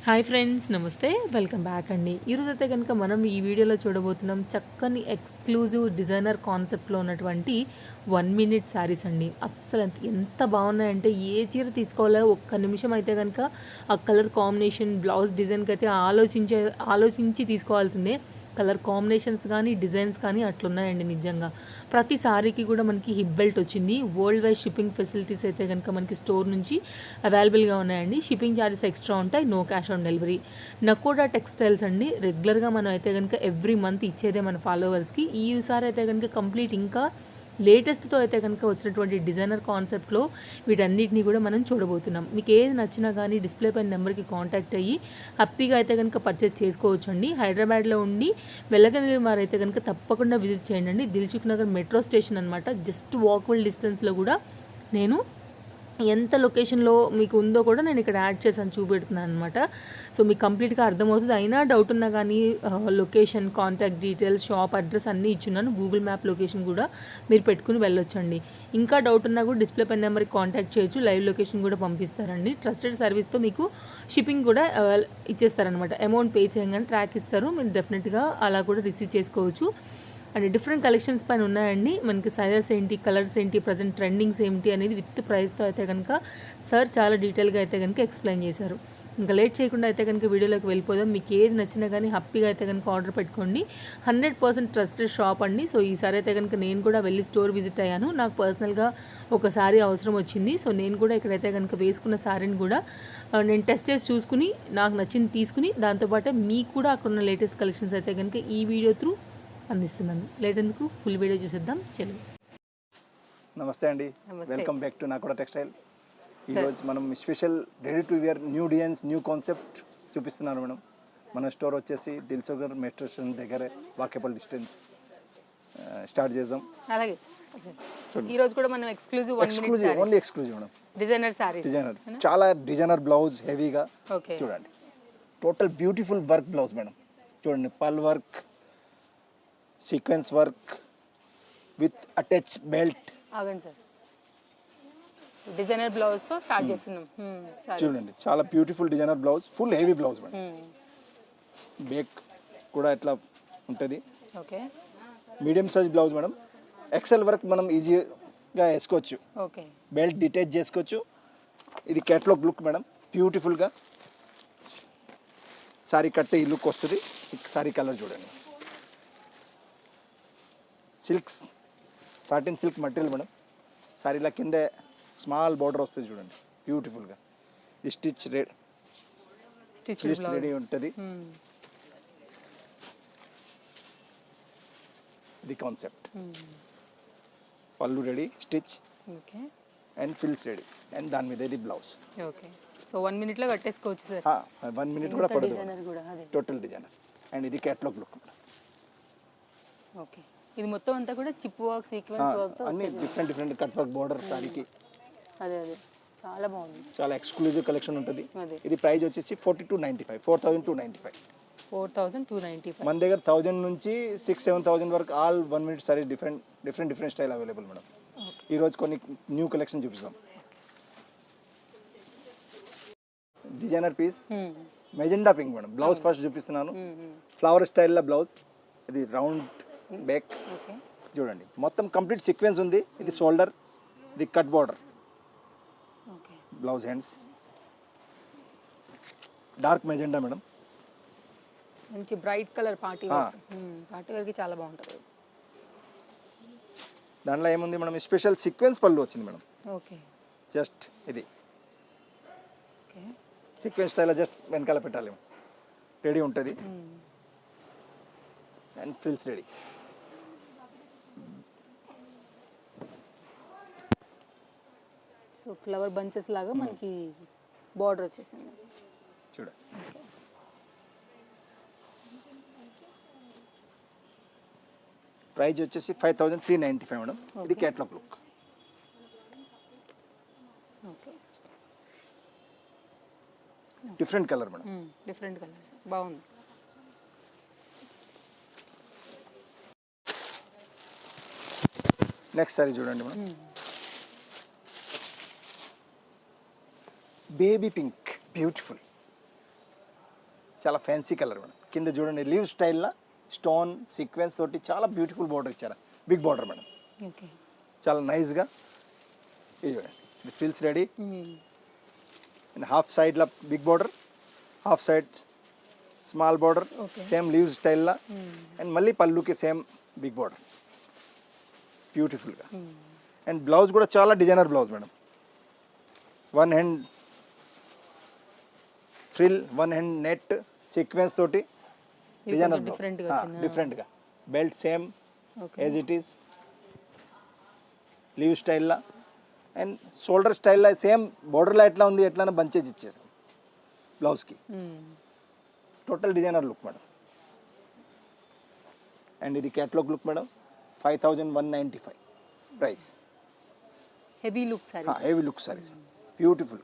Hi friends, నమస్తే. Welcome back అండి. ఈరోజైతే కనుక మనం ఈ వీడియోలో చూడబోతున్నాం చక్కని ఎక్స్క్లూజివ్ డిజైనర్ కాన్సెప్ట్లో ఉన్నటువంటి 1 మినిట్ శారీస్ అండి. అస్సలు ఎంత బాగున్నాయంటే ఏ చీర తీసుకోవాలో ఒక్క నిమిషం అయితే కనుక ఆ కలర్ కాంబినేషన్, బ్లౌజ్ డిజైన్కి అయితే ఆలోచించి తీసుకోవాల్సిందే. కలర్ కాంబినేషన్స్ కానీ డిజైన్స్ కానీ అట్లున్నాయండి నిజంగా. ప్రతి సారీకి కూడా మనకి హిప్ బెల్ట్ వచ్చింది. వరల్డ్ వైడ్ షిప్పింగ్ ఫెసిలిటీస్ అయితే కనుక మనకి స్టోర్ నుంచి అవైలబుల్గా ఉన్నాయండి. షిప్పింగ్ ఛార్జెస్ ఎక్స్ట్రా ఉంటాయి. No cash on delivery. Nakoda textiles అండి. రెగ్యులర్గా మనం అయితే కనుక ఎవ్రీ మంత్ ఇచ్చేదే మన ఫాలోవర్స్కి. ఈసారి అయితే కనుక కంప్లీట్ ఇంకా లేటెస్ట్తో అయితే కనుక వచ్చినటువంటి డిజైనర్ కాన్సెప్ట్లో వీటన్నిటిని కూడా మనం చూడబోతున్నాం. మీకు ఏది నచ్చినా కానీ డిస్ప్లే పైన నెంబర్కి కాంటాక్ట్ అయ్యి హ్యాపీగా అయితే కనుక పర్చేస్ చేసుకోవచ్చు అండి. హైదరాబాద్లో ఉండి వెళ్ళగలిగిన వారైతే కనుక తప్పకుండా విజిట్ చేయండి అండి. దిల్సుఖ్ నగర్ మెట్రో స్టేషన్ అనమాట. జస్ట్ వాకబుల్ డిస్టెన్స్లో కూడా నేను ఎంత లొకేషన్లో మీకు ఉందో కూడా నేను ఇక్కడ యాడ్ చేశాను, చూపెడుతున్నాను అనమాట. సో మీకు కంప్లీట్గా అర్థమవుతుంది. అయినా డౌట్ ఉన్నా కానీ location, contact details, shop address అన్నీ ఇచ్చున్నాను. గూగుల్ మ్యాప్ లొకేషన్ కూడా మీరు పెట్టుకుని వెళ్ళొచ్చండి. ఇంకా డౌట్ ఉన్నా కూడా డిస్ప్లే పైన నెంబర్కి కాంటాక్ట్ చేయొచ్చు. లైవ్ లొకేషన్ కూడా పంపిస్తారండి. ట్రస్టెడ్ సర్వీస్తో మీకు షిప్పింగ్ కూడా ఇచ్చేస్తారనమాట. అమౌంట్ పే చేయగానే ట్రాక్ ఇస్తారు. మీరు డెఫినెట్గా అలా కూడా రిసీవ్ చేసుకోవచ్చు. అండ్ డిఫరెంట్ కలెక్షన్స్ పైన ఉన్నాయండి. మనకి సైజెస్ ఏంటి, కలర్స్ ఏంటి, ప్రజెంట్ ట్రెండింగ్స్ ఏంటి అనేది విత్ ప్రైస్తో అయితే కనుక సార్ చాలా డీటెయిల్గా అయితే కనుక ఎక్స్ప్లెయిన్ చేశారు. ఇంకా లేట్ చేయకుండా అయితే కనుక వీడియోలోకి వెళ్ళిపోదాం. మీకు ఏది నచ్చినా కానీ హ్యాపీగా అయితే కనుక ఆర్డర్ పెట్టుకోండి. 100% ట్రస్టెడ్ షాప్ అండి. సో ఈసారి అయితే కనుక నేను కూడా వెళ్ళి స్టోర్ విజిట్ అయ్యాను. నాకు పర్సనల్గా ఒక సారీ అవసరం వచ్చింది. సో నేను కూడా ఇక్కడైతే కనుక వేసుకున్న సారీని కూడా నేను టెస్ట్ చేసి చూసుకుని నాకు నచ్చింది తీసుకుని దాంతోపాటు మీకు కూడా అక్కడ ఉన్న లేటెస్ట్ కలెక్షన్స్ అయితే కనుక ఈ వీడియో త్రూ అందిస్తున్నాను. లేట్ ఎందుకు, ఫుల్ వీడియో చూసేద్దాం. చలో. నమస్తే అండి, welcome back to Nakoda textile. ఈరోజు మనం special ready to wear new designs, new concept చూపిస్తున్నాను మేడం. మన స్టోర్ వచ్చేసి దిల్సుఖ్ నగర్ మెట్రో స్టేషన్ దగ్గర, వాకేబుల్ డిస్టెన్స్. స్టార్ట్ చేద్దాం. అలాగే. ఈ రోజు కూడా మనం exclusive only exclusive madam. Designer sarees, designer, చాలా డిజైనర్ బ్లౌజ్ హెవీగా చూడండి. Total beautiful work blouse madam. చూడండి, పల్ work, sequence work with attach belt. ఆగండి సార్, డిజైనర్ బ్లౌజ్ తో స్టార్ట్ చేస్తున్నాం. చూడండి, చాలా beautiful designer blouse, full heavy blouse madam. Back కూడా ఎట్లా ఉంటుంది. Okay, medium size blouse madam. Excel work మనం ఈజీగా వేసుకోవచ్చు. ఓకే, బెల్ట్ డిటాచ్ చేసుకోవచ్చు. ఇది క్యాటలాగ్ లుక్ మేడం, బ్యూటిఫుల్గా సారీ కట్టే ఈ లుక్ వస్తుంది. సారీ కలర్ చూడండి, silks, satin silk material madam. సారీలా కింద స్మాల్ బార్డర్ వస్తుంది చూడండి, బ్యూటిఫుల్గా. ఈ స్టిచ్ రెడీ ఉంటుంది. ఇది కాన్సెప్ట్. పళ్ళు ready, stitch and fills ready, and దాని మీద ఇది బ్లౌజ్. ఓకే, సో 1 minute లో కట్టేసుకోవచ్చు సార్. 1 minute కూడా పడదు. Total designer. అండ్ ఇది క్యాటలాగ్ లుక్ మేడం. ఓకే, ఇది మొత్తం అంతా కూడా చిప్ వర్క్, సీక్వెన్స్ వర్క్ తో అన్ని డిఫరెంట్ కట్ వర్క్ బోర్డర్ సారీకి. అదే చాలా బాగుంది. చాలా ఎక్స్క్లూజివ్ కలెక్షన్ ఉంటుంది. ఇది ప్రైస్ వచ్చేసి 4295, 4295. 4295. మన దగ్గర 1000 నుంచి 6-7,000 వరకు all 1 minute saree different style available madam. ఈరోజు కొన్ని న్యూ కలెక్షన్ చూపిస్తాం. Designer piece, magenta pink madam. Blouse first చూపిస్తున్నాను. ఫ్లవర్ స్టైల్లో బ్లౌజ్. ఇది రౌండ్ బ్యాక్ చూడండి, మొత్తం కంప్లీట్ సీక్వెన్స్ ఉంది. ఇది షోల్డర్, ఇది cut border. Blouse hands dark magenta madam. మంచి బ్రైట్ కలర్ పార్టీ వేర్కి చాలా బాగుంటుంది. దాంట్లో ఏముంది మేడం, స్పెషల్ సీక్వెన్స్ పళ్ళు వచ్చింది మేడం. ఓకే, జస్ట్ ఇది సీక్వెన్స్ స్టైల్లో జస్ట్ వెనకాల పెట్టాలి, రెడీ ఉంటుంది. And frills ready. So flower bunches లాగా మనకి బార్డర్ వచ్చేసింది చూడండి. ప్రైస్ వచ్చేసి 5395 మేడం. ఇది catalogue look. Okay, different colour madam. Different colours బాగుంది. నెక్స్ట్ సారీ చూడండి మేడం. Baby pink, beautiful. చాలా ఫ్యాన్సీ కలర్ మేడం. కింద చూడండి లీవ్ స్టైల్లో స్టోన్ సీక్వెన్స్ తోటి చాలా బ్యూటిఫుల్ బార్డర్ ఇచ్చారు. Big border madam, okay. చాలా నైస్గా. ఇది చూడండి, ఇది ఫిల్స్ రెడీ. అండ్ హాఫ్ సైడ్లో big border, half side small border, same leaf స్టైల్లో. అండ్ మళ్ళీ పళ్ళుకి సేమ్ బిగ్ బార్డర్ బ్యూటిఫుల్గా. అండ్ బ్లౌజ్ కూడా చాలా designer blouse madam. One hand frill, one hand net sequence తోటి డిజైనర్ బ్లౌజ్, డిఫరెంట్గా. Belt same as it is, లీవ్ స్టైల్లో. అండ్ షోల్డర్ స్టైల్లో సేమ్ బోర్డర్లో ఎట్లా ఉంది ఎట్లా బంచేజ్ ఇచ్చేసాం బ్లౌజ్కి. Total designer look madam. And ఇది catalogue look madam. 5195 price. Heavy look sari, heavy look saris beautiful.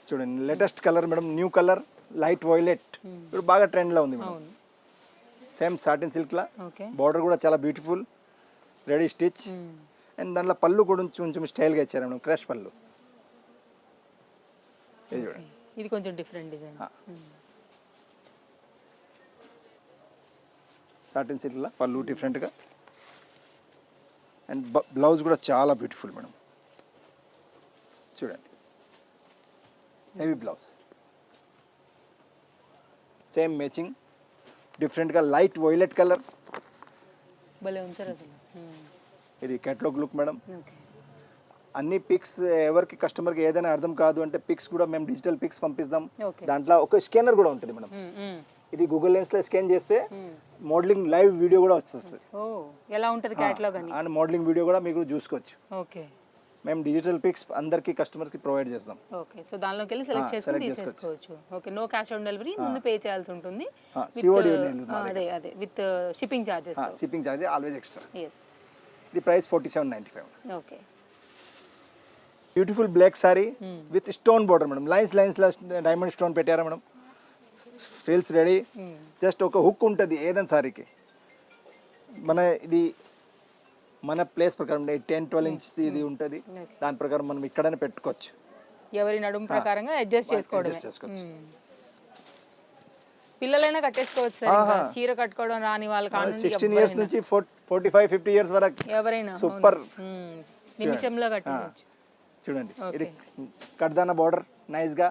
చూడండి latest colour madam, new colour light violet, ఇప్పుడు బాగా ట్రెండ్లో ఉంది మేడం. సేమ్ సాటిన్ సిల్క్లా, బార్డర్ కూడా చాలా బ్యూటిఫుల్, రెడీ స్టిచ్. అండ్ దాంట్లో పళ్ళు కూడా కొంచెం స్టైల్గా ఇచ్చారు మేడం, క్రష్ పళ్ళు. ఇది చూడండి, ఇది కొంచెం డిఫరెంట్ డిజైన్. సాటిన్ సిల్క్లా పళ్ళు డిఫరెంట్గా. అండ్ బ్లౌజ్ కూడా చాలా బ్యూటిఫుల్ మేడం. చూడండి హెవీ బ్లౌజ్, సేమ్ మ్యాచింగ్, డిఫరెంట్గా లైట్ వైలెట్ కలర్. భలే ఉంటారు అసలు. ఇది కేటలాగ్ లుక్ మేడం. ఓకే. అన్ని పిక్స్ ఎవరికి కస్టమర్కి ఏదైనా అర్థం కాదు అంటే పిక్స్ కూడా మేము డిజిటల్ పిక్స్ పంపిస్తాం. ఓకే. దాంట్లో ఒక స్కానర్ కూడా ఉంటుంది మేడం. ఇది గూగుల్ లెన్స్లో స్కాన్ చేస్తే మోడలింగ్ లైవ్ వీడియో కూడా వచ్చేస్తుంది. ఓ, ఎలా ఉంటుంది కేటలాగ్ అని. అండ్ మోడలింగ్ వీడియో కూడా మీకు చూసుకోవచ్చు. ఓకే. మేము డిజిటల్ పిక్స్ అందరికి కస్టమర్స్కి ప్రొవైడ్ చేస్తాం. ఓకే. సో దానిలోకి వెళ్ళి సెలెక్ట్ చేసుకొని తీసుకోవచ్చు. Okay. No cash on delivery, ముందు పే చేయాల్సి ఉంటుంది. COD అదే అదే with shipping charges. Shipping charges always extra. yes. ఇది price 4795. Okay. Beautiful black sari with stone border madam. Lines diamond stone పెట్టారా మేడం. Frills ready. జస్ట్ ఒక హుక్ ఉంటుంది ఏదైనా సారీకి. ఇది మన ప్లేస్ ప్రకారం 10-12 ఇంచ్ ఇది ఉంటుంది. దాని ప్రకారం మనం ఇక్కడనే పెట్టుకోవచ్చు. ఎవరి నడుము ప్రకారంగా అడ్జస్ట్ చేసుకోవడమే. పిల్లలైనా కట్టేసుకోవచ్చు సార్. చీర కట్టుకోవడం రాని వాళ్ళు కాదు, 16 ఇయర్స్ నుంచి 45-50 ఇయర్స్ వరకు ఎవరైనా సూపర్ నిమిషంలో కట్టేయచ్చు. చూడండి ఇది కడ్దానా బార్డర్ నైస్ గా,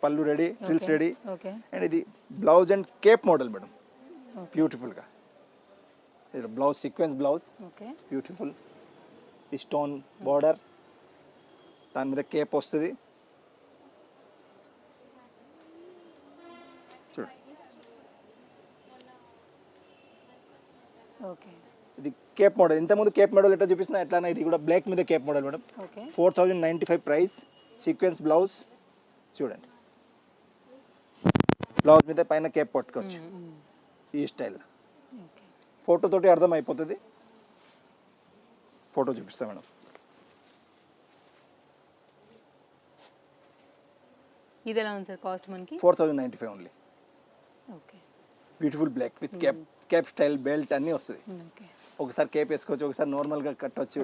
పళ్ళు రెడీ, ఫ్రిల్స్ రెడీ. అండ్ ఇది blouse and Cape model madam, beautiful గా. ఇది బ్లౌజ్ సీక్వెన్స్ బ్లౌజ్, బ్యూటిఫుల్. ఈ స్టోన్ బార్డర్, దాని మీద కేప్ వస్తుంది. చూడండి ఇది కేప్ మోడల్. ఇంతకుముందు కేప్ మోడల్ ఎట్లా చూపిస్తున్నా ఎట్లా, ఇది కూడా బ్లాక్ మీద Cape model madam. 4095 price. Sequence blouse చూడండి, బ్లౌజ్ మీద పైన కేప్ పట్టుకోవచ్చు ఈ స్టైల్. ఫోటో తోటి అర్థం అయిపోతుంది. ఫోటో చూపిస్తా మేడం. ఇది ఎలా ఉంది సార్ కాస్ట్ మనకి? 4095 only. Okay. Beautiful black with cape style belt అన్నీ వస్తుంది. ఒకసారి కేప్ వేసుకోవచ్చు, ఒకసారి నార్మల్గా కట్టవచ్చు.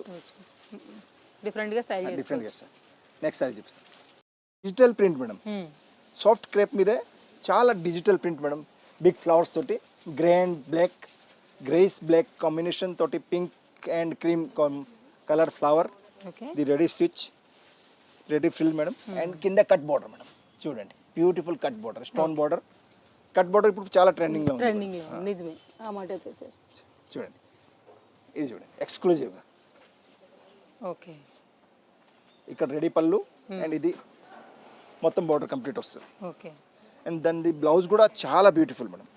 డిఫరెంట్గా స్టైల్. నెక్స్ట్ సారీ చూపిస్తాను. Digital print madam, soft crepe మీదే చాలా digital print madam. Big flowers తోటి grey and black, greys black combination తోటి pink and cream colour flower. The ready stitch, ready frill madam. And కింద కట్ బార్డర్ మేడం. చూడండి beautiful cut border, stone border. Cut border ఇప్పుడు చాలా ట్రెండింగ్లో ఉంది. నిజమే ఆ మాట అయితే సార్. చూడండి ఇది చూడండి ఎక్స్క్లూజివ్గా. ఓకే. ఇక్కడ రెడీ పళ్ళు అండ్ ఇది మొత్తం బార్డర్ కంప్లీట్ వస్తుంది. ఓకే. అండ్ దాని బ్లౌజ్ కూడా చాలా బ్యూటిఫుల్ మేడం.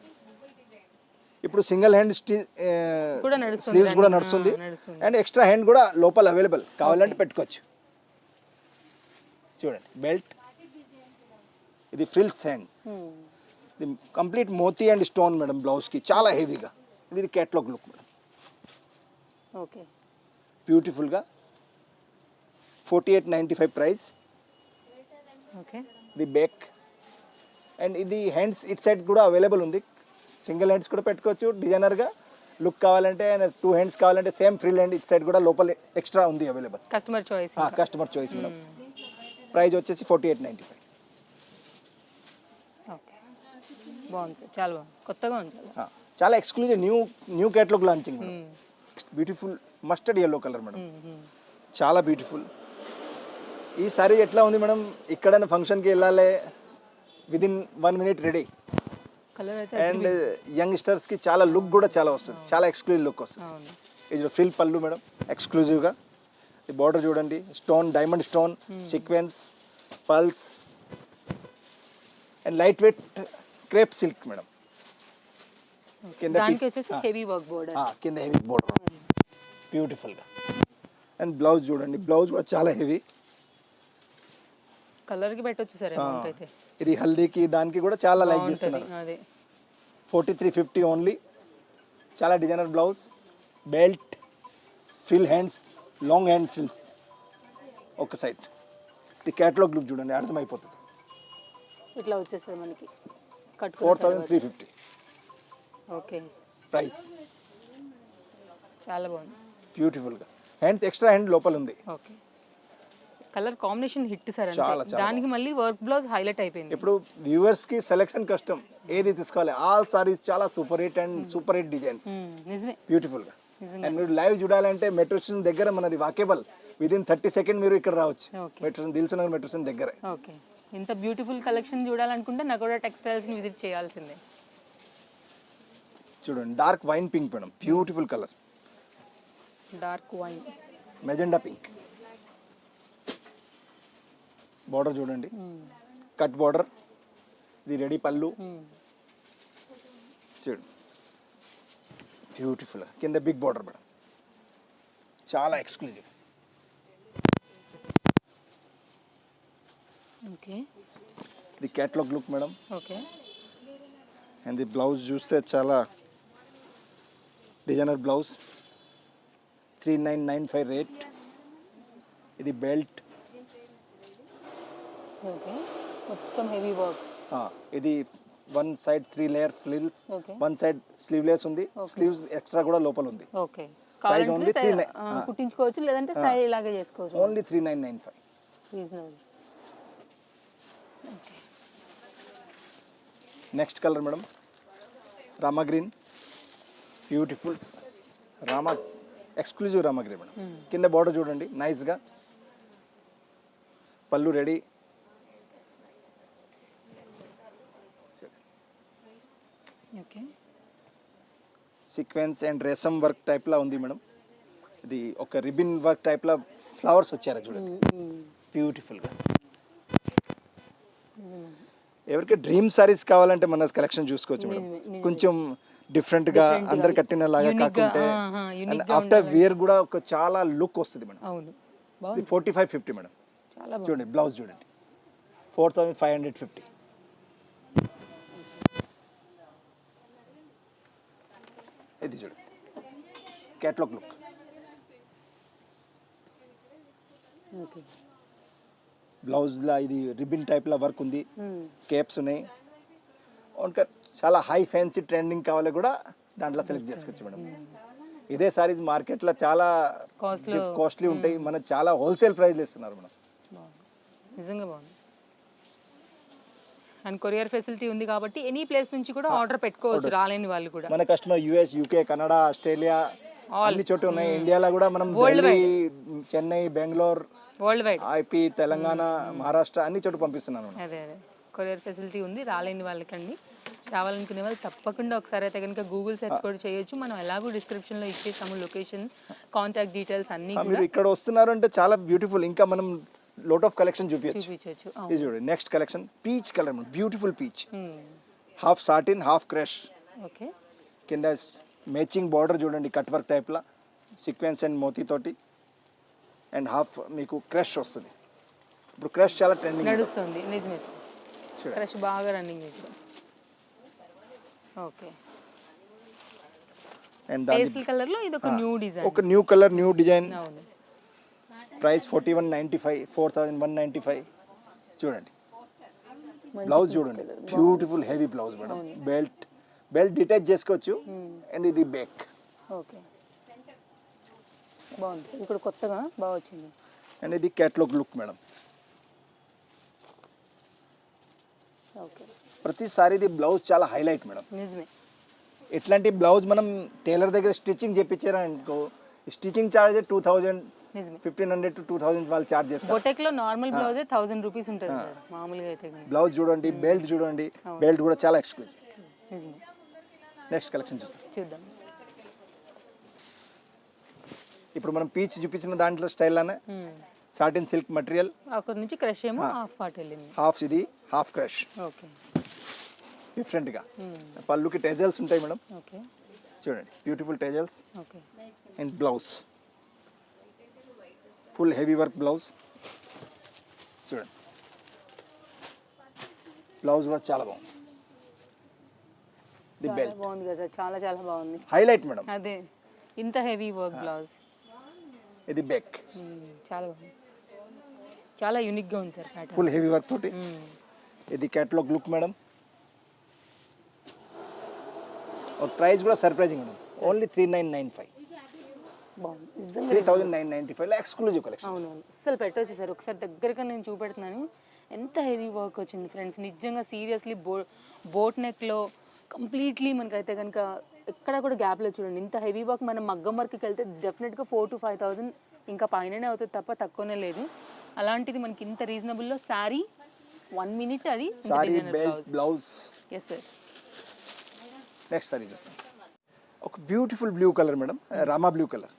ఇప్పుడు సింగిల్ హ్యాండ్ స్లీవ్స్ కూడా నడుస్తుంది. అండ్ ఎక్స్ట్రా హ్యాండ్ కూడా లోపల అవైలబుల్, కావాలంటే పెట్టుకోవచ్చు. చూడండి బెల్ట్, ఇది ఫ్రిల్స్ హ్యాండ్, ఇది కంప్లీట్ మోతీ అండ్ స్టోన్ మేడం. బ్లౌజ్కి చాలా హెవీగా. ఇది కేటలాగ్ లుక్ మేడం. ఓకే. బ్యూటిఫుల్గా 4895 ప్రైస్. ఓకే. ఇది బ్యాక్ అండ్ ఇది హ్యాండ్స్ ఇట్ సైడ్ కూడా అవైలబుల్ ఉంది. సింగిల్ హ్యాండ్స్ కూడా పెట్టుకోవచ్చు. డిజైనర్గా లుక్ కావాలంటే 2 హ్యాండ్స్ కావాలంటే same frill hand it side కూడా లోపల ఎక్స్ట్రా ఉంది available. Customer choice. Customer choice madam. Price వచ్చేసి 4895. ఓకే, బాగుంది సార్, చాలా బాగుంది, కొత్తగా ఉంది చాలా. చాలా exclusive new catalogue launching madam. Beautiful mustard yellow colour madam, చాలా బ్యూటిఫుల్. ఈ సారీ ఎట్లా ఉంది మేడం, ఎక్కడైనా ఫంక్షన్కి వెళ్ళాలి, విదిన్ 1 minute రెడీ. కలర్ అయితే అండ్ యంగ్స్టర్స్కి చాలా లుక్ కూడా చాలా వస్తుంది, చాలా ఎక్స్క్లూజివ్ లుక్ వస్తుంది. అవును. ఇది ఫిల్ పళ్ళు మేడం, ఎక్స్క్లూజివ్గా. ఈ బార్డర్ చూడండి, stone, diamond stone, sequence, pulse and light weight crepe silk madam. కింద దానికి వచ్చేసి హెవీ వర్క్ బోర్డర్, కింద హెవీ బోర్డర్ బ్యూటిఫుల్గా. అండ్ బ్లౌజ్ చూడండి, బ్లౌజ్ కూడా చాలా హెవీ. కలర్కి పెట్టొచ్చు సార్ అమౌంట్ అయితే. ఇది హల్దీకి దానికి కూడా చాలా లైక్ చేస్తున్నారు. అదే 4350 ఓన్లీ. చాలా designer blouse, belt, frill hands, long hand frills ఒక సైడ్. ఇది క్యాటలాగ్ లుక్ చూడండి, అర్థమైపోతుంది. ఇట్లా వచ్చేస్తుంది మనకి 4350 ఓకే. ప్రైస్. చాలా బాగుంది, బ్యూటిఫుల్గా. హ్యాండ్స్ ఎక్స్ట్రా హ్యాండ్ లోపల ఉంది. Okay. Colour combination hit sir, చాలా, అంటే దానికి మళ్ళీ వర్క్ బ్లౌజ్ హైలైట్ అయిపోయింది. ఇప్పుడు వ్యూవర్స్కి సెలెక్షన్ కష్టం, ఏది తీసుకోవాలి. ఆల్ సారీస్ చాలా super hit and super hit designs, నిజమే, బ్యూటిఫుల్గా. అండ్ మీరు లైవ్ చూడాలంటే మెట్రో స్టేషన్ దగ్గర మనది వాకేబుల్, విదిన్ 30 seconds మీరు ఇక్కడ రావచ్చు. మెట్రో దిల్సుఖ్నగర్ మెట్రో స్టేషన్ దగ్గరే. ఓకే, ఇంత బ్యూటిఫుల్ కలెక్షన్ చూడాలనుకుంటే నగోడా టెక్స్టైల్స్ని విజిట్ చేయాల్సిందే. చూడండి, dark wine pink madam, beautiful colour. Dark wine, magenta pink. Border చూడండి, కట్ బార్డర్. ఇది రెడీ పళ్ళు చూడు, బ్యూటిఫుల్. కింద బిగ్ బార్డర్ మేడం, చాలా ఎక్స్క్లూజివ్. ఓకే. ఇది catalogue look madam. Okay. And the blouse చూస్తే చాలా డిజైనర్ బ్లౌజ్, 3995 రేట్. ఇది బెల్ట్. ఓకే, మొత్తం హెవీ వర్క్. ఇది 1 side 3 layer frills, okay. 1 side sleeveless ఉంది, స్లీవ్స్ ఎక్స్ట్రా కూడా లోపల ఉంది. ఓకే, ప్రైస్ ఓన్లీ కుట్టించుకోవచ్చు, లేదంటే స్టైల్ ఇలాగే చేసుకోవచ్చు. Only 3995. Reasonable. Next colour madam, Rama green. Beautiful Rama, exclusive Rama green madam. కింద బార్డర్ చూడండి నైస్గా, పళ్ళు రెడీ. ఓకే, సీక్వెన్స్ అండ్ రేసమ్ వర్క్ టైప్లా ఉంది మేడం. ఇది ఒక రిబిన్ వర్క్ టైప్లా ఫ్లవర్స్ వచ్చారు చూడండి, బ్యూటిఫుల్గా. ఎవరికి డ్రీమ్ సారీస్ కావాలంటే మన కలెక్షన్ చూసుకోవచ్చు మేడం. కొంచెం డిఫరెంట్గా అందరు కట్టిన లాగా కాకుంటే ఆఫ్టర్ వేర్ కూడా ఒక చాలా లుక్ వస్తుంది మేడం. అవును, ఇది 4550 మేడం. చాలా చూడండి బ్లౌజ్ చూడండి, 4550. ఇది చూడండి క్యాటలాగ్ లుక్. ఓకే, బ్లౌజ్లా ఇది రిబిన్ టైప్లా వర్క్ ఉంది, కేప్స్ ఉన్నాయి. ఇంకా చాలా హై ఫ్యాన్సీ ట్రెండింగ్ కావాలి కూడా దాంట్లో సెలెక్ట్ చేసుకోవచ్చు మేడం. ఇదే సారీస్ మార్కెట్లో చాలా కాస్ట్లీ ఉంటాయి, మనకు చాలా హోల్సేల్ ప్రైస్లు ఇస్తున్నారు మేడం. నిజంగా బాగుంది. అండ్ కొరియర్ ఫెసిలిటీ ఉంది కాబట్టి ఎనీ ప్లేస్ నుంచి కూడా ఆర్డర్ పెట్టుకోవచ్చు, రాలేని వాళ్ళు కూడా. మన customer US, UK, Canada, Australia అన్ని చోట్ల ఉన్నాయి. ఇండియాలో కూడా మనం Delhi, Chennai, Bengaluru, world wide, IP, Telangana, Maharashtra అన్ని చోట్ల పంపిస్తున్నాను. అదే కొరియర్ ఫెసిలిటీ ఉంది. రాలేని వాళ్ళకండి, రావాలనుకునే వాళ్ళు తప్పకుండా ఒకసారి అయితే కనుక గూగుల్ సెర్చ్ కూడా చేయొచ్చు. మనం ఎలాగో డిస్క్రిప్షన్లో ఇచ్చేసాము లొకేషన్, కాంటాక్ట్ డీటెయిల్స్ అన్ని. మీరు ఇక్కడ వస్తున్నారు అంటే చాలా బ్యూటిఫుల్. ఇంకా మనం లోట్ ఆఫ్ కలెక్షన్ చూపించచ్చు. ఇది చూడండి next collection, peach colour, beautiful peach. Half satin, half crush. Okay, కింద మ్యాచింగ్ బార్డర్ చూడండి, కట్ వర్క్ టైప్లా సీక్వెన్స్ అండ్ మోతీ తోటి. అండ్ హాఫ్ మీకు క్రష్ వస్తుంది. ఇప్పుడు క్రష్ చాలా ట్రెండింగ్ నడుస్తుంది. నిజమే, క్రష్ బాగా running. Okay, and pastel colour లో ఇది ఒక న్యూ డిజైన్, ఒక new colour, new design. Price 4195, 4195. చూడండి బ్లౌజ్ చూడండి, beautiful heavy blouse madam. Belt detach చేసుకోవచ్చు. అండ్ ఇది బ్యాక్. ఓకే, బాగుంది, ఇక్కడ కొత్తగా బాగా వచ్చింది. అండ్ ఇది క్యాటలాగ్ లుక్ మేడం. ఓకే. ప్రతిసారి ఇది బ్లౌజ్ చాలా హైలైట్ మేడం. నిజమే. ఎట్లాంటి బ్లౌజ్ మనం టైలర్ దగ్గర స్టిచ్చింగ్ చేయించారనుకో, స్టిచ్చింగ్ ఛార్జ్ 2000, నిజమే. 1500 to 2000 వాళ్ళు ఛార్జ్ చేస్తారు. బొటెక్ లో నార్మల్ బ్లౌజే 1000 రూపీస్ ఉంటుంది సార్ మామూలుగా అయితే కానీ. బ్లౌజ్ చూడండి, బెల్ట్ చూడండి, బెల్ట్ కూడా చాలా ఎక్స్క్లూజివ్. నిజమే. నెక్స్ట్ కలెక్షన్ చూస్తాం. చూద్దాం. ఇప్పుడు మనం పీచ్ చూపించిన దాంట్లో స్టైల్లోనే సాటిన్ సిల్క్ మెటీరియల్, అక్కడ నుంచి క్రష్ ఏమో హాఫ్ పార్ట్ వెళ్ళింది. హాఫ్ ఇది హాఫ్ క్రష్. ఓకే. డిఫరెంట్గా పళ్ళుకి టెజల్స్ ఉంటాయి మేడం. ఓకే. చూడండి beautiful టెజల్స్. Okay. And blouse full heavy work blouse. చూడండి బ్లౌజ్ కూడా చాలా బాగుంది. ది చాలా బెల్ట్ బాగుంది కదా సార్, చాలా చాలా బాగుంది. Highlight madam. అదే ఇంత హెవీ వర్క్ బ్లౌజ్. ఇది బెక్ చాలా బాగుంది, చాలా యూనిక్ గా ఉంది sir pattern. Full heavy work తోటి. ఇది క్యాటలాగ్ లుక్ మేడం. और प्राइस కూడా సర్ప్రైజింగ్ మేడం. ఓన్లీ 3995. బాగుంది నిజంగా. 3995 లో ఎక్స్క్లూజివ్ కలెక్షన్. అవునవును, అస్సలు పెట్టొచ్చు సార్. ఒకసారి దగ్గరగా నేను చూపెడుతున్నాను, ఎంత హెవీ వర్క్ వచ్చింది ఫ్రెండ్స్. నిజంగా సీరియస్లీ బోట్ నెక్లో కంప్లీట్లీ మనకైతే కనుక ఎక్కడ కూడా గ్యాప్లో చూడండి. ఇంత హెవీ వర్క్ మనం మగ్గం వర్క్కి వెళ్తే డెఫినెట్గా 4,000 to 5,000 ఇంకా పైననే అవుతుంది తప్ప తక్కువనే లేదు. అలాంటిది మనకి ఇంత రీజనబుల్లో శారీ 1 minute అది sari belt blouse. Yes sir. Next sari చూస్తాం. ఒక beautiful blue colour madam, Rama blue colour.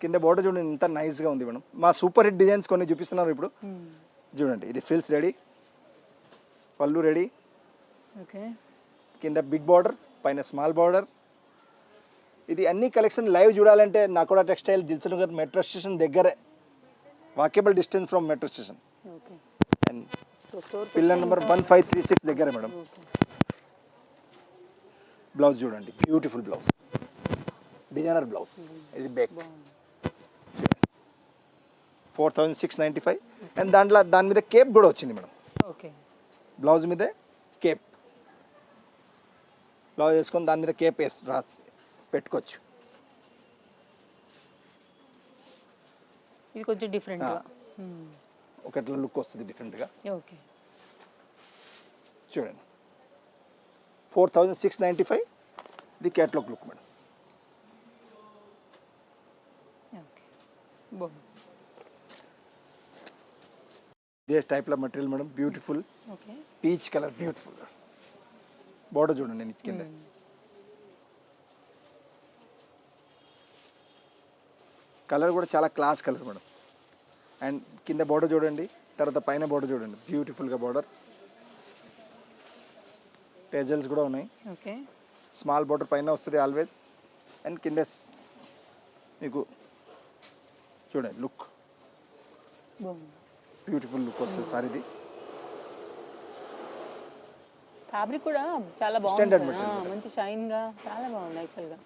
కింద బోర్డర్ చూడండి ఎంత నైస్గా ఉంది మేడం. మా సూపర్ హిట్ డిజైన్స్ కొన్ని చూపిస్తున్నారు ఇప్పుడు. చూడండి ఇది ఫ్రిల్స్ రెడీ, పళ్ళు రెడీ. ఓకే. కింద బిగ్ బార్డర్, పైన స్మాల్ బార్డర్. ఇది అన్ని కలెక్షన్ లైవ్ చూడాలంటే Nakoda textile Dilsukhnagar metro station దగ్గరే, walkable distance from metro station. Okay. And so store pillar number 1536 దగ్గర మేడం. ఓకే. బ్లౌజ్ చూడండి బ్యూటిఫుల్ బ్లౌజ్, డిజైనర్ బ్లౌజ్. ఇది బ్యాక్ 4695. అండ్ దాని మీద కేప్ కూడా వచ్చింది మేడం. ఓకే. బ్లౌజ్ మీదే కేప్, బ్లౌజ్ వేసుకొని దాని మీద కేప్ రాసి పెట్టుకోవచ్చు. ఇది కొంచెం డిఫరెంట్గా ఒకట్లా లుక్ వస్తుంది డిఫరెంట్గా. ఓకే. చూడండి 4695 ఇది క్యాట్లాగ్ లుక్ మేడం. ఓకే. బాగుంది. ఇదే టైప్లో material madam, beautiful okay. Peach colour, beautiful border చూడండి నేను కింద. కలర్ కూడా చాలా క్లాస్ కలర్ మేడం. అండ్ కింద బోర్డర్ చూడండి, తర్వాత పైన బోర్డర్ చూడండి, బ్యూటిఫుల్గా బోర్డర్. టెజల్స్ కూడా ఉన్నాయి. ఓకే. స్మాల్ బోర్డర్ పైన వస్తుంది ఆల్వేస్. అండ్ కింద మీకు చూడండి లుక్, బాగుంది, బ్యూటిఫుల్ లుక్ వస్తుంది సారీది. ఫ్యాబ్రిక్ కూడా చాలా Standard బాగుంది, material. మంచి షైన్గా చాలా బాగుంది యాక్చువల్గా.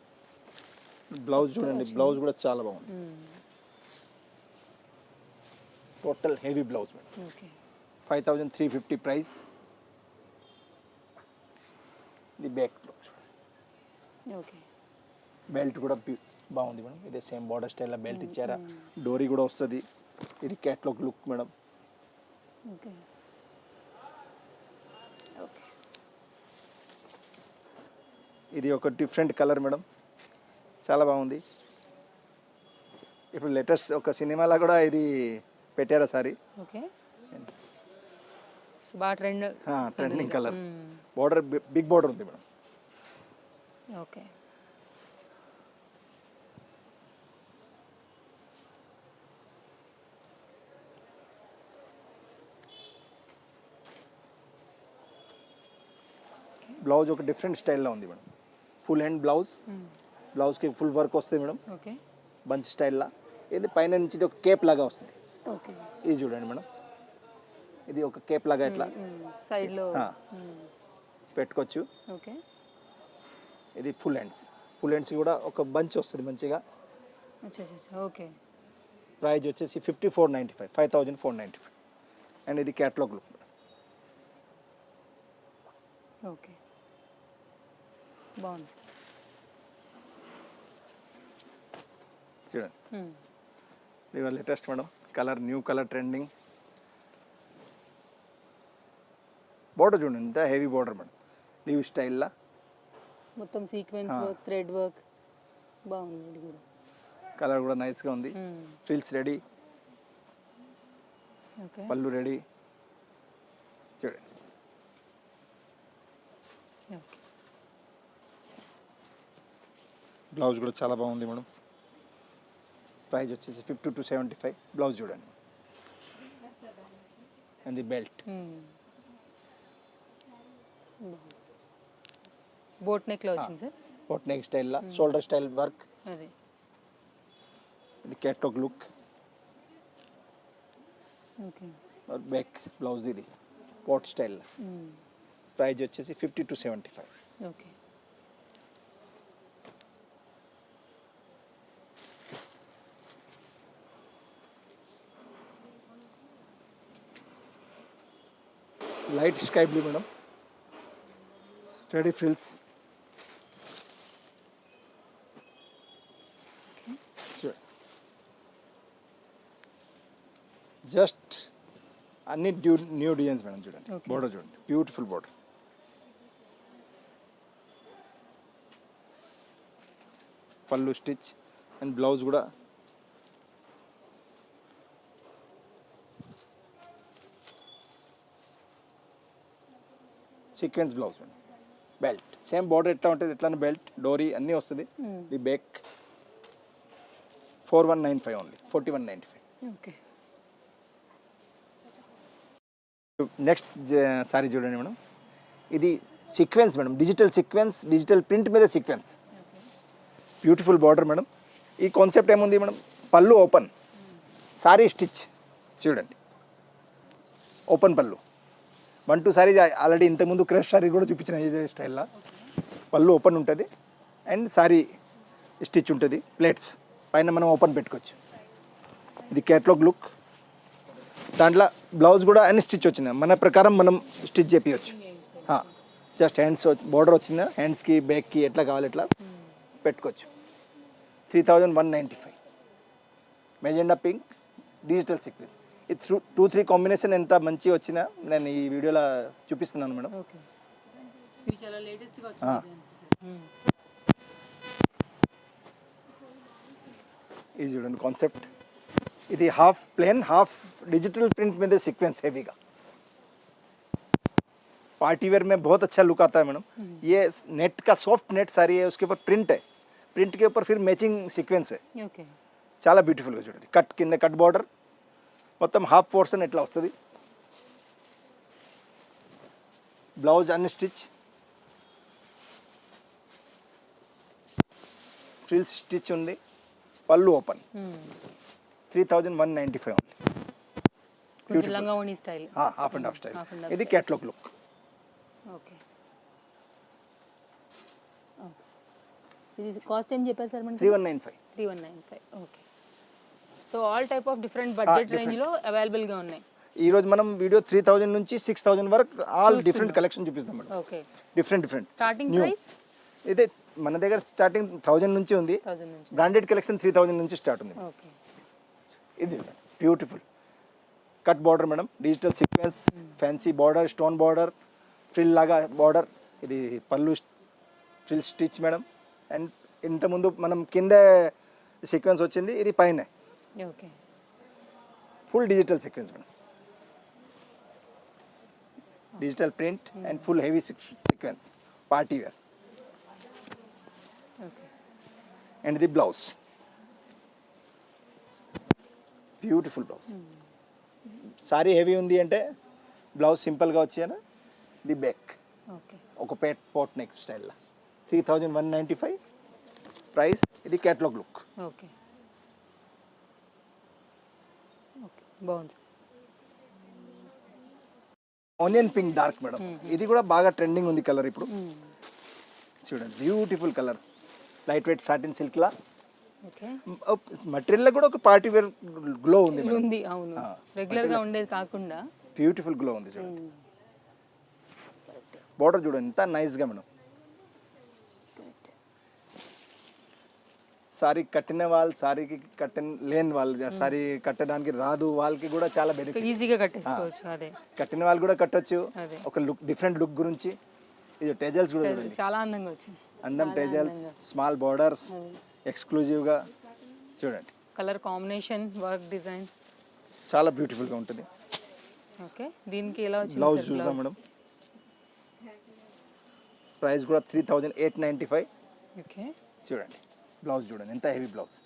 బ్లౌజ్ చూడండి, బ్లౌజ్ కూడా చాలా బాగుంది. Total heavy blouse madam. Okay. 5350 price. ఇది బ్యాక్ బ్లౌజ్. ఓకే. బెల్ట్ కూడా బాగుంది మేడం. ఇదే సేమ్ బార్డర్ స్టైల్లో బెల్ట్ ఇచ్చారా, డోరీ కూడా వస్తుంది. ఇది catalogue look madam. Okay. Okay. ఇది ఒక డిఫరెంట్ కలర్ మేడం, చాలా బాగుంది. ఇప్పుడు లేటెస్ట్ ఒక సినిమాలో కూడా ఇది పెట్టారా సారీ. ఓకే. సో బాగా trending colour. Border big border ఉంది మేడం. ఓకే. బ్లౌజ్ ఒక డిఫరెంట్ స్టైల్లో ఉంది మేడం. ఫుల్ హ్యాండ్ బ్లౌజ్, బ్లౌజ్కి ఫుల్ వర్క్ వస్తుంది మేడం, ఓకే. బంచ్ స్టైల్లో. ఇది పైన నుంచి ఇది ఒక కేప్ లాగా వస్తుంది. ఓకే. ఇది చూడండి మేడం, ఇది ఒక కేప్ లాగా ఇట్లా సైడ్లో పెట్టుకోవచ్చు. ఓకే. ఇది ఫుల్ హ్యాండ్స్, ఫుల్ హ్యాండ్స్ కూడా ఒక బంచ్ వస్తుంది మంచిగా. ఓకే. ప్రైజ్ వచ్చేసి 5495, 5495. అండ్ ఇది క్యాట్లాగ్ లుక్. ఓకే. బాగుంది. చూడండి ఇది latest madam colour, new colour trending. Border చూడండి ఎంత హెవీ బార్డర్ మేడం, లీవ్ స్టైల్లా మొత్తం సీక్వెన్స్ వర్క్, థ్రెడ్ వర్క్ బాగుంది. ఇది కూడా కలర్ కూడా నైస్గా ఉంది. Frills ready, okay. పళ్ళు రెడీ చూడండి. ఓకే. బ్లౌజ్ కూడా చాలా బాగుంది మేడం. ప్రైస్ వచ్చేసి 50 to 75. బ్లౌజ్ చూడండి and the belt. Boat neck లో వచ్చింది sir. Boat neck style, shoulder style work. అదే ఇది catalogue look. Okay. Back blouse ఇది పోట్ స్టైల్. ప్రైస్ వచ్చేసి 50 to 75. Okay. Light sky blue madam, ready frills. Just అన్ని new designs madam చూడండి. Border చూడండి, beautiful border. పళ్ళు స్టిచ్ అండ్ బ్లౌజ్ కూడా sequence blouse madam. Belt same border ఎట్లా ఉంటుంది ఎట్లా బెల్ట్ డోరీ అన్నీ వస్తుంది. The back 4195 only, 4195. Okay. Next sari చూడండి మేడం, ఇది sequence madam, digital sequence, digital print మీద సీక్వెన్స్. Beautiful border madam. ఈ కాన్సెప్ట్ ఏముంది మేడం, పళ్ళు ఓపెన్, సారీ స్టిచ్ చూడండి, ఓపెన్ పళ్ళు. 1-2 సారీ ఆల్రెడీ ఇంతకుముందు క్రష్ సారీ కూడా చూపించిన ఈ స్టైల్లో. పళ్ళు ఓపెన్ ఉంటుంది అండ్ సారీ స్టిచ్ ఉంటుంది, ప్లేట్స్ పైన మనం ఓపెన్ పెట్టుకోవచ్చు. ఇది క్యాట్లాగ్ లుక్. దాంట్లో బ్లౌజ్ కూడా అన్ని స్టిచ్ వచ్చింది, మన ప్రకారం మనం స్టిచ్ చేపించవచ్చు. జస్ట్ హ్యాండ్స్ బార్డర్ వచ్చిందా, హ్యాండ్స్కి బ్యాక్కి ఎట్లా కావాలి ఎట్లా పెట్టుకోవచ్చు. 3195. Magenta pink digital sequence. ఈ 2-3 కాంబినేషన్ ఎంత మంచిగా వచ్చినా నేను ఈ వీడియోలో చూపిస్తున్నాను మేడం. ఓకే. ఇది చాలా లేటెస్ట్ గా వచ్చిన డిజైన్స్ సార్. ఇది చూడండి కాన్సెప్ట్. ఇది half plain half digital print में सीक्वेंस हैवीगा. पार्टी वेयर में बहुत अच्छा लुक आता है मैडम. ये नेट का सॉफ्ट नेट सारी है, उसके ऊपर प्रिंट है, प्रिंट के ऊपर फिर मैचिंग सीक्वेंस है. ఓకే. చాలా బ్యూటిఫుల్గా చూడండి. కట్ కింద కట్ బార్డర్ మొత్తం హాఫ్ పోర్షన్ ఎట్లా వస్తుంది. బ్లౌజ్ అన్ని స్టిచ్, ఫ్రిల్స్ స్టిచ్ ఉంది, పళ్ళు ఓపెన్. 3195 ఓన్లీ. కొంచెం లంగావోణి style, half and half style. ఇది క్యాట్లాగ్ లుక్. ఓకే. ఇది కాస్ట్ ఏం చెప్పారు సార్ మనకి? 3195. 3195. Okay. So all type of different budget range లో అవైలబుల్ గా ఉన్నాయి. ఈ రోజు మనం వీడియో 3000 నుంచి 6000 వరకు ఆల్ డిఫరెంట్ కలెక్షన్ చూపిస్తాం madam. Okay. Different starting price ఇదే మన దగ్గర స్టార్టింగ్ 1000 నుంచి ఉంది. 1000 నుంచి. బ్రాండెడ్ కలెక్షన్ 3000 నుంచి స్టార్ట్ ఉంది. ఓకే. ఇది beautiful cut border madam, digital sequence, fancy border, stone border, frill లాగా బార్డర్. ఇది పళ్ళు ఫ్రిల్ స్టిచ్ మేడం. అండ్ ఇంతకుముందు మనం కింద సీక్వెన్స్ వచ్చింది, ఇది పైన okay. Full digital sequence madam. Digital print and full heavy sequence, party wear. Okay. And the blouse beautiful blouse. Sari heavy ఉంది అంటే బ్లౌజ్ సింపుల్గా వచ్చాను. The back okay. ఒక పోట్ నెక్ స్టైల్లో 3195 ప్రైస్. ఇది క్యాట్లాగ్ లుక్. ఓకే. ఓకే. బాగుంది. Onion pink dark madam. ఇది కూడా బాగా ట్రెండింగ్ ఉంది కలర్ ఇప్పుడు. చూడండి beautiful colour, light weight satin సిల్క్లా. ఓకే. మెటీరియల్లో కూడా ఒక పార్టీ వేర్ గ్లో ఉంది మేడం. ఉంది, అవును. రెగ్యులర్ గా ఉండేది కాకుండా బ్యూటిఫుల్ గ్లో ఉంది చూడండి. బార్డర్ చూడండి ఎంత నైస్గా మేడం. సారీ కట్టిన వాళ్ళు, సారీకి లేని వాళ్ళు, సారీ కట్టడానికి రాదు వాళ్ళకి కూడా చాలా బెనిఫిట్. ఈజీగా కట్టేసుకోవచ్చు. అదే కట్టిన వాళ్ళు కూడా కట్టొచ్చు. అదే ఒక లుక్, డిఫరెంట్ లుక్ గురించి. ఇది టెజల్స్ కూడా చూడండి, చాలా అందంగా వచ్చింది. అందం టెజల్స్, స్మాల్ బార్డర్స్, ఎక్స్క్లూజివ్గా చూడండి. కలర్ కాంబినేషన్, వర్క్ డిజైన్ చాలా బ్యూటిఫుల్గా ఉంటుంది. ఓకే, దీనికి ఎలా వచ్చింది బ్లౌజ్ చూద్దాం మేడం. ప్రైస్ కూడా 3895. ఓకే, చూడండి బ్లౌజ్ చూడండి ఎంత heavy blouse.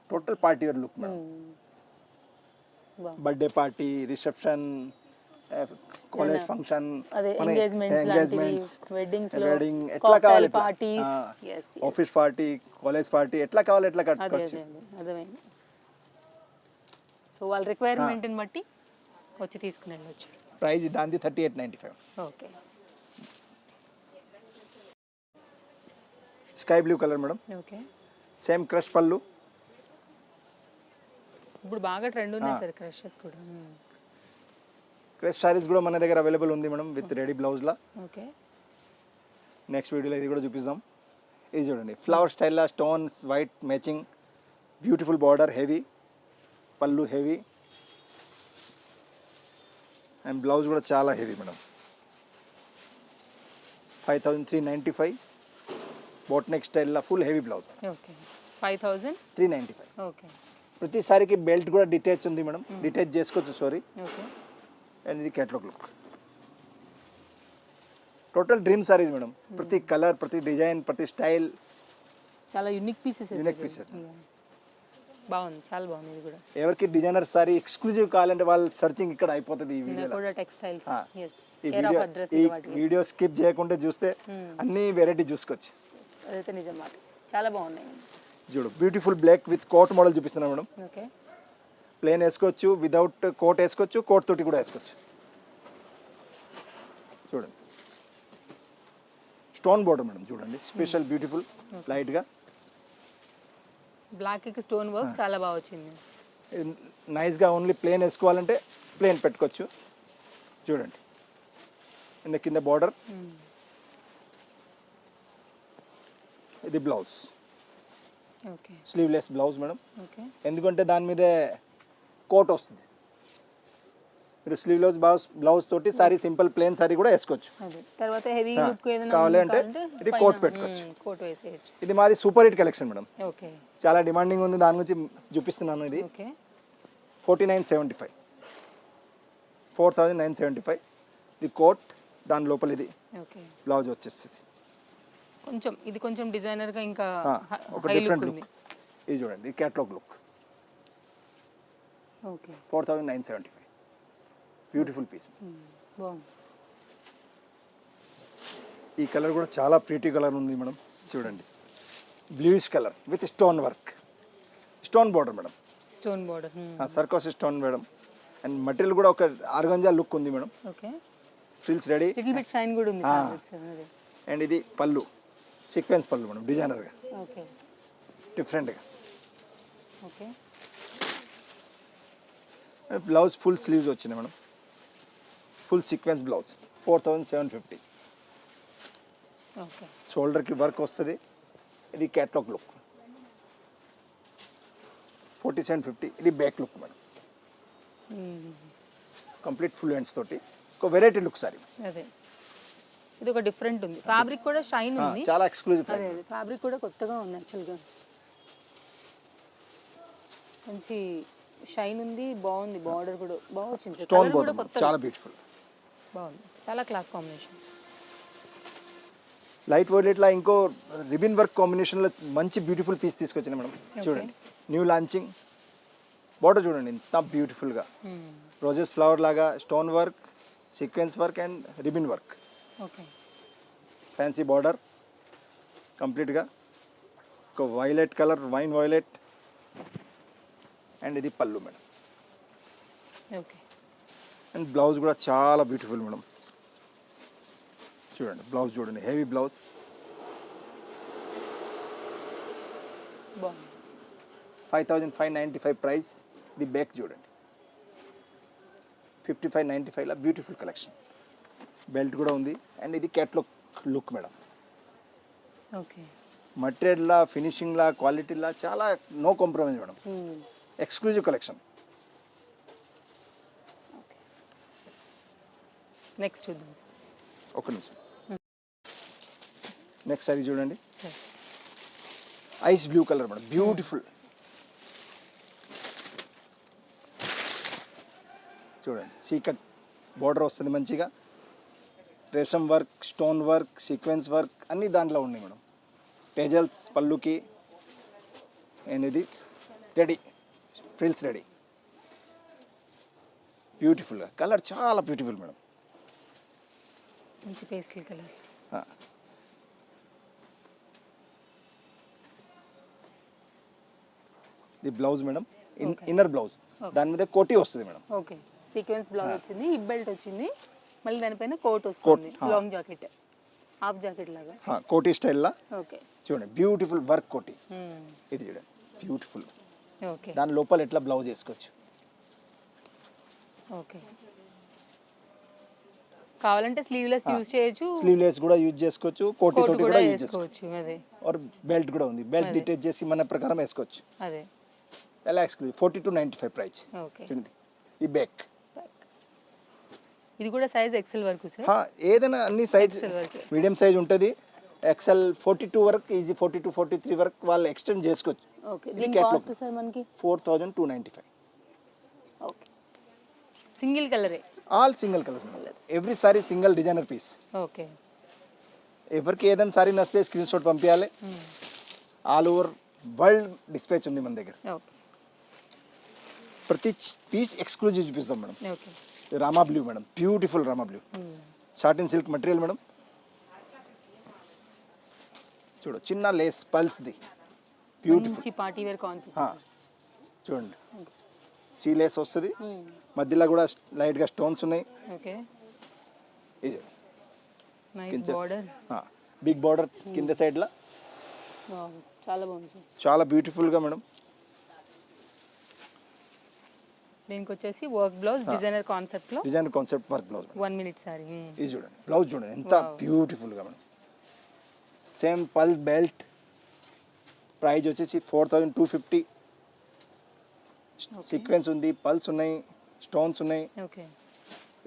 Total party wear look madam. Birthday party, reception, college function, అదే ఎంగేజ్మెంట్స్, వెడ్డింగ్స్ లో, వెడ్డింగ్, ఎట్లా కావాలి parties, office party, college party, ఎట్లా కావాలి ఎట్లా కట్టుకోవచ్చు. అర్థమైంది. సో వాళ్ళ రిక్వైర్మెంట్ని బట్టి వచ్చి తీసుకుని వెళ్ళొచ్చు. ప్రైస్ దాంది 3895. Okay, sky blue colour madam. Okay, same crush పళ్ళు. ఇప్పుడు బాగా ట్రెండ్ ఉన్నాయి సార్ క్రషెస్ కూడా. క్రష్ సారీస్ కూడా మన దగ్గర అవైలబుల్ ఉంది మేడం, విత్ రెడీ బ్లౌజ్లా. ఓకే, నెక్స్ట్ వీడియోలో ఇది కూడా చూపిస్తాం. ఇది చూడండి ఫ్లవర్ స్టైల్లో stones, white matching, beautiful border, heavy పళ్ళు, హెవీ అండ్ బ్లౌజ్ కూడా చాలా హెవీ మేడం. 5395. బోట్ నెక్ స్టైల్లో full heavy blouse. Okay, 5395. Okay, ప్రతి సారీకి బెల్ట్ కూడా డిటాచ్ ఉంది మేడం, డిటాచ్ చేసుకోవచ్చు. సారీ, ఓకే, అండ్ ఇది catalogue look. Total dream saris madam. ప్రతి కలర్, ప్రతి డిజైన్, ప్రతి స్టైల్ చాలా యూనిక్ పీసెస్. Unique pieces. బాగుంది, చాలా బాగుంది. ఇది కూడా ఎవరికి డిజైనర్ సారీ ఎక్స్క్లూజివ్ కావాలంటే వాళ్ళ సర్చింగ్ ఇక్కడ అయిపోతుంది. ఈ వీడియోలో కూడా టెక్స్టైల్స్. ఈ వీడియో స్కిప్ చేయకుండా చూస్తే అన్ని వెరైటీ చూసుకోవచ్చు. అదైతే నిజం మాట, చాలా బాగున్నాయి. చూడు beautiful black with coat model చూపిస్తున్నాను మేడం. ఓకే, ప్లేన్ వేసుకోవచ్చు, వితౌట్ కోట్ వేసుకోవచ్చు, కోట్ తోటి కూడా వేసుకోవచ్చు. చూడండి స్టోన్ బోర్డర్ మేడం, చూడండి స్పెషల్ బ్యూటిఫుల్ లైట్గా బ్లాక్ కి స్టోన్ వర్క్ చాలా బాగా వచ్చింది. నైస్గా. ఓన్లీ ప్లేన్ వేసుకోవాలంటే ప్లేన్ పెట్టుకోవచ్చు. చూడండి కింద బార్డర్. ఇది blouse, okay, sleeveless blouse madam. Okay, ఎందుకంటే దాని మీదే కోట్ వస్తుంది. మీరు స్లీవ్లెస్ బ్లౌజ్ తోటి సారీ, సింపుల్ ప్లేన్ సారీ కూడా వేసుకోవచ్చు. అదే తర్వాత హెవీ లుక్ ఏదైనా కావాలంటే ఇది కోట్ పెట్టుకోవచ్చు. కోట్ వేసేయచ్చు. ఇది మాది super hit collection madam. Okay, చాలా డిమాండింగ్ ఉంది, దాని గురించి చూపిస్తున్నాను. ఇది ఓకే, 4975. 4975. ఇది కోట్, దాని లోపల ఇది ఓకే, బ్లౌజ్ వచ్చేస్తుంది. కొంచెం ఇది కొంచెం డిజైనర్ గా ఇంకా ఒక డిఫరెంట్ లుక్. ఇది చూడండి ఈ catalogue look. Okay, 4975. Beautiful piece. బాగుంది. ఈ కలర్ కూడా చాలా ప్రీటీ కలర్ ఉంది మేడం. చూడండి bluish colour with stone work, stone border madam, stone border, సర్కోస్ స్టోన్ మేడం. అండ్ మెటీరియల్ కూడా ఒక ఆర్గంజా లుక్ ఉంది madam. Okay, frills ready, little bit shine కూడా ఉంది. అండ్ ఇది పళ్ళు, సీక్వెన్స్ పళ్ళు మేడం, డిజైనర్గా, ఓకే, డిఫరెంట్గా. ఓకే, బ్లౌజ్ ఫుల్ స్లీవ్స్ వచ్చినాయి madam, full sequence blouse. 4750. Okay, షోల్డర్కి work వస్తుంది. ఇది క్యాట్లాగ్ లుక్. 4750. ఇది back look madam, complete full hands తోటి ఒక వెరైటీ లుక్ సారీ. అదే ఇది ఒక డిఫరెంట్ ఉంది. ఫ్యాబ్రిక్ కూడా షైన్ ఉంది, చాలా ఎక్స్క్లూజివ్. అదే ఫ్యాబ్రిక్ కూడా కొత్తగా ఉంది యాక్చువల్గా. మంచి షైన్ ఉంది, బాగుంది. బార్డర్ కూడా బాగా వచ్చింది. స్టోన్ బార్డర్ చాలా బ్యూటిఫుల్, బాగుంది, చాలా క్లాస్ కాంబినేషన్. లైట్ వెయిట్లో ఇంకో రిబిన్ వర్క్ కాంబినేషన్లో మంచి బ్యూటిఫుల్ పీస్ తీసుకొచ్చిన మేడం. చూడండి న్యూ లాంచింగ్. బార్డర్ చూడండి ఎంత బ్యూటిఫుల్గా, రోజెస్ ఫ్లవర్ లాగా stone work, sequence work and ribbon work. Okay, fancy border కంప్లీట్గా. ఒక violet colour, wine violet. And ఇది పళ్ళు మేడం. ఓకే, అండ్ బ్లౌజ్ కూడా చాలా బ్యూటిఫుల్ మేడం. చూడండి బ్లౌజ్ చూడండి, హెవీ బ్లౌజ్. బాగుంది. 5595 ప్రైస్. ఇది బ్యాక్ చూడండి 5595లా బ్యూటిఫుల్ కలెక్షన్. బెల్ట్ కూడా ఉంది. అండ్ ఇది క్యాట్లాగ్ లుక్ మేడం. ఓకే. మటీరియల్లా, ఫినిషింగ్లా, క్వాలిటీలా చాలా no compromise madam. Exclusive collection. Next చూద్దాం సార్. ఒక నిమిషం. నెక్స్ట్ సారీ చూడండి, సరే. Ice blue colour madam, beautiful. చూడండి, సీకట్ బార్డర్ వస్తుంది మంచిగా, రేషం work, stone work, sequence work అన్నీ దాంట్లో ఉన్నాయి మేడం. టేజల్స్ పళ్ళుకి, అండ్ ఇది రెడీ, ఫ్రిల్స్ రెడీ. బ్యూటిఫుల్గా, కలర్ చాలా బ్యూటిఫుల్ మేడం. మంచి పేస్టల్ కలర్. ఇది బ్లౌజ్ మేడం, ఇన్నర్ బ్లౌజ్, దాని మీద కోటి వస్తుంది మేడం. ఓకే. సీక్వెన్స్ బ్లౌజ్ వచ్చింది, హిప్ బెల్ట్ వచ్చింది, మళ్ళీ దానిపైన కోట్ వస్తుంది, లాంగ్ జాకెట్, హాఫ్ జాకెట్ లాగా కోటి స్టైల్లా. ఓకే. చూడండి, బ్యూటిఫుల్ వర్క్ కోటి. ఇది చూడండి, బ్యూటిఫుల్. ఓకే. దాని లోపల ఎట్లా బ్లౌజ్ వేసుకోవచ్చు. ఓకే. కావాలంటే స్లీవ్లెస్ యూజ్ చేయొచ్చు, స్లీవ్లెస్ కూడా యూజ్ చేసుకోవచ్చు, కోటి తోటి కూడా యూజ్ చేసుకోవచ్చు. అదే. ఆర్ బెల్ట్ కూడా ఉంది, బెల్ట్ డిటేచ్ చేసి మన ప్రకారం వేసుకోవచ్చు. అదే. ఎలా ఎక్స్క్లూజివ్, 4295 ప్రైస్. ఓకే. చూడండి, ఈ బ్యాక్. ఇది కూడా సైజ్ ఎక్సెల్ వరకు సార్. ఏదైనా అన్ని సైజ్, మీడియం సైజ్ ఉంటుంది, ఎక్సెల్ 42 వరకు, ఈజీ 42, 43 వరకు వాళ్ళు ఎక్స్టెండ్ చేసుకోవచ్చు. ఓకే. దీని కాస్ట్ సార్ మనకి 4295. ఓకే. సింగిల్ కలరే, all single colours, every sari single designer piece. Okay. ఎవరికి ఏదైనా సారీ నచ్చితే స్క్రీన్ షాట్ పంపించాలి. ఆల్ ఓవర్ వరల్డ్ డిస్పాచ్ ఉంది మన దగ్గర. ఓకే. ప్రతి పీస్ ఎక్స్క్లూజివ్ చూపిస్తాం madam. Okay. Rama blue madam, beautiful Rama blue, satin silk material madam. చూడు, చిన్న లేస్ పల్స్ది, బ్యూటిఫుల్ పార్టీ వేర్ కాన్సెప్ట్. చూడండి, సీ లేస్ వస్తుంది, మధ్యలో కూడా లైట్గా స్టోన్స్ ఉన్నాయి. ఓకే. ఇది నైస్ బోర్డర్, బిగ్ బోర్డర్ కింద సైడ్లో. వావ్, చాలా బాగుంది. చాలా బ్యూటిఫుల్గా మేడం. దీనికి వచ్చేసి వర్క్ బ్లౌజ్, డిజైనర్ కాన్సెప్ట్లో, designer concept work blouse. 1 minute sorry. ఇది చూడండి, బ్లౌజ్ చూడండి ఎంత బ్యూటిఫుల్గా మేడం. సేమ్ పల్ బెల్ట్, ప్రైజ్ వచ్చేసి 4250. సీక్వెన్స్ ఉంది, పల్స్ ఉన్నాయి, స్టోన్స్ ఉన్నాయి. ఓకే.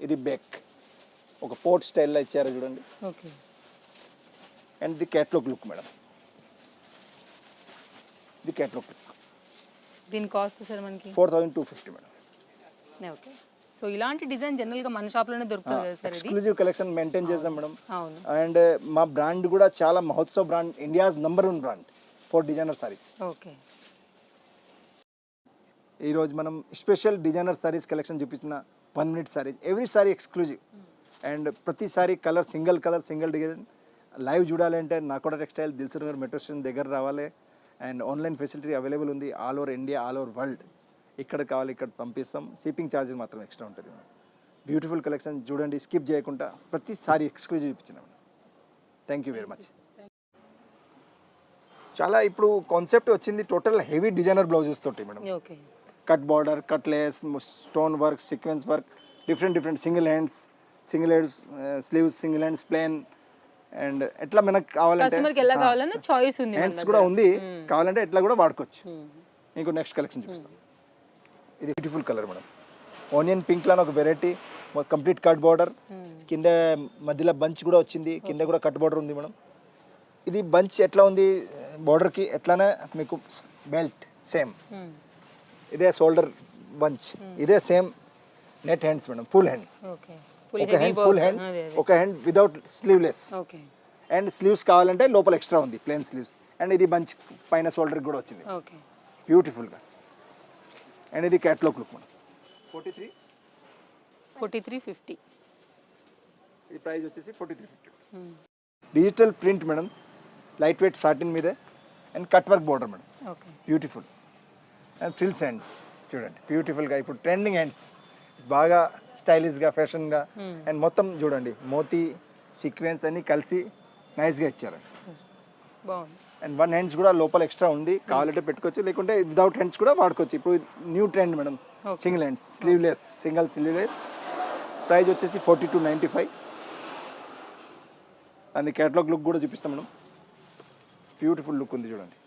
ఇది బ్యాక్, ఒక పోర్ట్ స్టైల్లో ఇచ్చారు చూడండి. ఓకే. అండ్ ఇది క్యాట్లాగ్ లుక్ మేడం, ఇది క్యాట్లాగ్ లుక్. దీని కాస్ట్ సార్ మనకి 4250 మేడం. ఓకే. సో ఇలాంటి డిజైన్ జనరల్గా మన షాప్లోనే దొరుకుతుంది కదా సార్. ఇది ఎక్స్క్లూజివ్ కలెక్షన్ మెయింటైన్ చేస్తాం మేడం. అవును. అండ్ మా బ్రాండ్ కూడా చాలా Mahotsav brand, India's #1 brand for designer saris. Okay. ఈరోజు మనం స్పెషల్ డిజైనర్ సారీస్ కలెక్షన్ చూపిస్తున్న 1 minute saris, every sari exclusive. And ప్రతి sari colour, single design. Live చూడాలంటే Nakoda textile, Dilsukh Nagar metro station దగ్గర రావాలి. అండ్ ఆన్లైన్ ఫెసిలిటీ అవైలబుల్ ఉంది, all over India, all over world. ఇక్కడ కావాలి ఇక్కడ పంపిస్తాం, షిప్పింగ్ ఛార్జెస్ మాత్రం ఎక్స్ట్రా ఉంటుంది. బ్యూటిఫుల్ కలెక్షన్ చూడండి, స్కిప్ చేయకుండా ప్రతి సారీ ఎక్స్క్లూజివ్ ఇప్పించినాం. Thank you very much. చాలా ఇప్పుడు కాన్సెప్ట్ వచ్చింది, టోటల్ హెవీ డిజైనర్ బ్లౌజెస్ తోటి madam. Okay. Cut border, cut lace, stone work, sequence work, different single hands sleeves, single hands plain. And ఎట్లా మనకు కావాలంటే చాయిస్ ఉంది, హ్యాండ్స్ కూడా ఉంది, కావాలంటే ఎట్లా కూడా వాడుకోవచ్చు. ఇంకో నెక్స్ట్ కలెక్షన్ చూపిస్తాం. ఇది beautiful colour madam, onion pink లాగా ఒక వెరైటీ, కంప్లీట్ కట్ బార్డర్, కింద మధ్యలో బంచ్ కూడా వచ్చింది, కింద కూడా కట్ బార్డర్ ఉంది మేడం. ఇది బంచ్ ఎట్లా ఉంది బార్డర్కి, ఎట్లానే మీకు బెల్ట్ సేమ్, ఇదే షోల్డర్ బంచ్, ఇదే same net hands madam, full hand. ఒక హ్యాండ్ ఫుల్ హ్యాండ్, ఒక hand without sleeveless. And sleeves కావాలంటే లోపల ఎక్స్ట్రా ఉంది, ప్లేన్ స్లీవ్స్. అండ్ ఇది బంచ్ పైన షోల్డర్ కూడా వచ్చింది, బ్యూటిఫుల్గా. అండ్ ఇది క్యాట్లాగ్ లుక్ మేడం, 4350. ఇది ప్రైస్ వచ్చేసి 4350. Digital print madam, light weight satin మీదే, and cut work border madam, beautiful. And frills hand చూడండి, బ్యూటిఫుల్గా ఇప్పుడు ట్రెండింగ్ హ్యాండ్స్, బాగా స్టైలిష్గా, ఫ్యాషన్గా. అండ్ మొత్తం చూడండి, మోతీ సీక్వెన్స్ అన్నీ కలిసి నైస్గా ఇచ్చారు. అండ్ 1 హ్యాండ్స్ కూడా లోపల ఎక్స్ట్రా ఉంది, కావాలంటే పెట్టుకోవచ్చు, లేకుంటే వితౌట్ హ్యాండ్స్ కూడా వాడుకోవచ్చు. ఇప్పుడు new trend madam, single hands, sleeveless, single sleeveless. Price వచ్చేసి 4295. అండ్ క్యాటలాగ్ లుక్ కూడా చూపిస్తాం మేడం. బ్యూటిఫుల్ లుక్ ఉంది చూడండి.